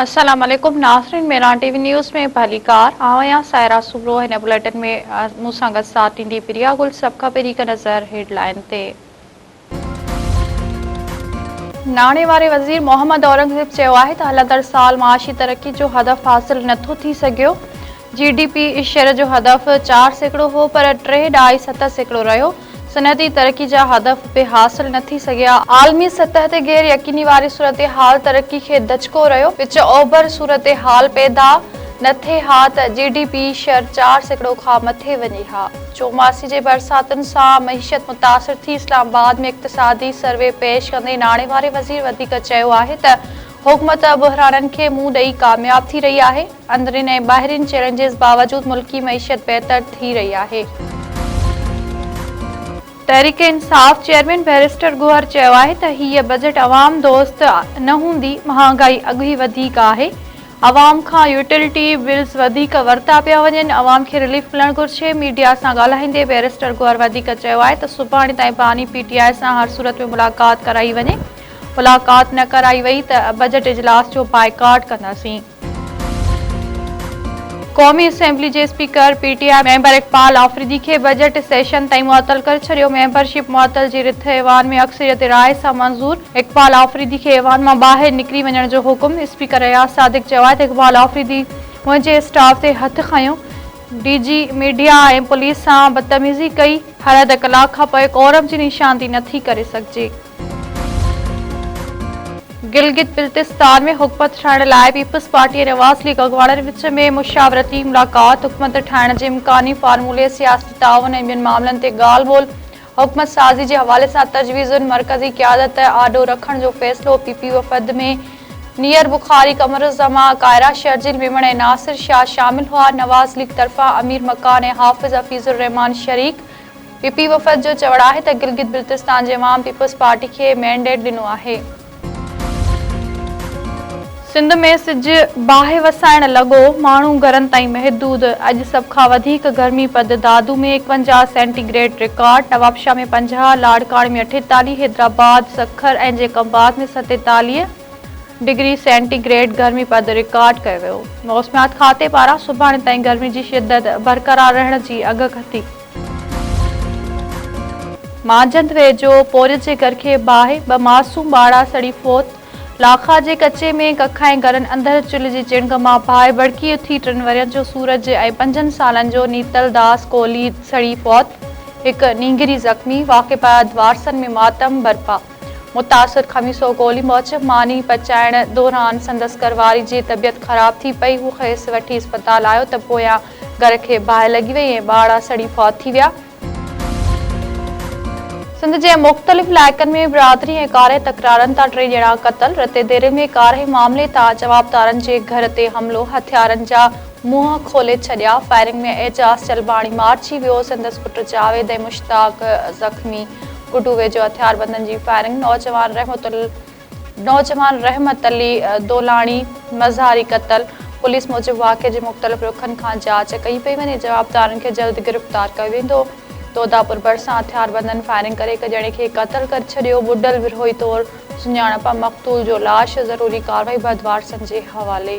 अस्सलाम वालेकुम नाज़रीन, मेरा टीवी न्यूज़ में पहली कार आया सायरा सुब्रो हिन बुलेटिन में मूसां गॾु साथ ॾींदी प्रिया गुल। सभ खां पहिरीं हिकु नज़र हेडलाइन ते। नाणे वारे वज़ीर मोहम्मद औरंगज़ेब चयो आहे त हलंदड़ साल माशी तरक़ी जो हदफ़ हासिल नथो थी सघियो। GDP शहर जो हदफ़ 4% हो पर 3.7% रहियो। सनअती तरक़ी जा हदफ़ बि हासिल न थी सघिया। आलमी सतह ते गैर यकीनी वारी सूरत हाल तरक़ी खे दचको रहियो। विच ओभर सूरत हाल पैदा न थिए हा त GDP शहर 4% खां मथे वञे हा। चौमासी जे बरसातुनि सां मईशत मुतासिर थी। इस्लामाबाद में इक़्तिसादी सर्वे पेश कंदे नाणे वारे वज़ीर वधीक चयो आहे त हुकूमत बहराननि खे मुंहुं ॾेई कामयाब थी रही आहे। अंदरिन ऐं ॿाहिरिन चैलेंजिस बावजूद मुल्की मईशत बहितर थी रही आहे। तहरीक इंसाफ चेयरमैन बैरिस्टर गुहर चयो आहे त हीअ बजट अवाम दोस्त न हूंदी। महांगाई अॻु ई वधीक आहे। अवाम खां यूटिलिटी बिल्स वधीक वरिता पिया वञनि। अवाम खे रिलीफ मिलणु घुरिजे। मीडिया सां ॻाल्हाईंदे बैरिस्टर गुहर वधीक चयो आहे त सुभाणे ताईं पानी PTI सां हर सूरत में मुलाक़ात कराई वञे। मुलाक़ात न कराई वई त बजट इजलास जो बाइकाट कंदासीं। क़ौमी असेंबली जे speaker PTI member Iqbal Afridi खे बजट सेशन ताईं मुअतल करे छॾियो। मेंबरशिप मुअतल जी रिथ ऐवान में अक्सरियत राय सां मंज़ूर। इक़बाल आफ़रीदी खे ऐवान मां ॿाहिरि निकिरी वञण जो हुकुम। स्पीकर रियाज़ सादिक चयो आहे त इक़बाल आफ़रीदी मुंहिंजे स्टाफ ते हथु खंयो। DG मीडिया ऐं पुलिस सां बदतमीज़ी कई। हर अधु कलाक खां पोइ कोरम जी निशानदी नथी करे सघिजे। गिलगित बिल्तिस्तान में हुकूमत ठाहिण लाइ पीपल्स पार्टी ऐं नवाज़ लीग अॻवाननि विच में मुशावरती मुलाक़ात। हुकूमत ठाहिण जे इम्कानी फार्मूले सियासी ताउन ऐं ॿियनि मामलनि ते ॻाल्हि ॿोल। हुकूमत साज़ी जे हवाले सां तजवीज़ुनि मरकज़ी क़यादत आॾो रखण जो फ़ैसिलो। PP वफ़द में नियर बुखारी, कमरुज़्ज़मा, कायरा शर्जिल मेमण ऐं नासिर शाह शामिल हुआ। नवाज़ लीग तरफ़ां अमीर मकान ऐं हाफ़िज़ हफ़ीज़ुर रहमान शरीक। PP वफ़द जो चवणु आहे त गिलगित बिल्तिस्तान जे अवाम पीपल्स पार्टी खे मैंडेट ॾिनो आहे। सिंध में सिज बाहि वसाइण लॻो। माण्हू घरनि ताईं महदूद। अॼु सभ खां वधीक गर्मी पद दादू में 51 सेंटीग्रेड रिकॉर्ड। नवाबशाह में 50, लाड़काणे में 48, हैदराबाद, सखर ऐं जैकबाद में 47 डिग्री सेंटीग्रेड गर्मी पद रिकॉर्ड कयो वियो। मौसमियात खाते पारां सुभाणे ताईं गर्मी जी शिदत बरक़रार रहण जी अॻकथी। मांजंद वेझो पोरिय जे घर खे बाहि, 2 मासूम ॿारहा सड़ी फौत। लाखा जे कचे में कखाएं घरनि अंदरि चुल्ह जी चिणग मां बाहि बड़की उथी। 3 वरियनि जो सूरज ऐं 5 सालनि जो नीतल दास कोहली सड़ी फौत। हिकु नींगरी ज़ख़्मी। वाक़े बैदि वारसनि में मातम बर्पा। मुतासिर ख़मीसो गोली मौच। मानी पचाइण दौरान संदसि घरवारी जी तबियत ख़राब थी पई। हू खेसि वठी अस्पताल आयो त पोयां घर खे बाहि लॻी वई ऐं ॿारहा सड़ी फौत थी विया। सिंध जे मुख़्तलिफ़ इलाइक़नि में बिरादरी ऐं कारे तकरारनि तां 3 ॼणा क़तल। रते देरे में कारहे मामले तां जवाबदारनि जे घर ते हमलो। हथियारनि जा मुंहं खोले छॾिया। फायरिंग में एजाज़ चलबाणी मारिजी वियो। संदसि पुट जावेद ऐं मुश्ताक ज़ख़्मी। गुडू वेझो हथियारबंदनि जी फायरिंग। नौजवान रहमत अली दोलाणी मज़हारी क़तल। पुलिस मूजिबि वाक़े जे मुख़्तलिफ़ रुखनि खां जांच कई पई वञे। जवाबदारनि खे जल्द गिरफ़्तार कयो वेंदो। तोदापुर भरिसां हथियारबंदनि फायरिंग करे हिकु ॼणे खे क़तल करे छॾियो। बुडल विरोही तौरु सुञाणप। मक़तूल जो लाश ज़रूरी कार्रवाई बैदि वारसनि जे हवाले।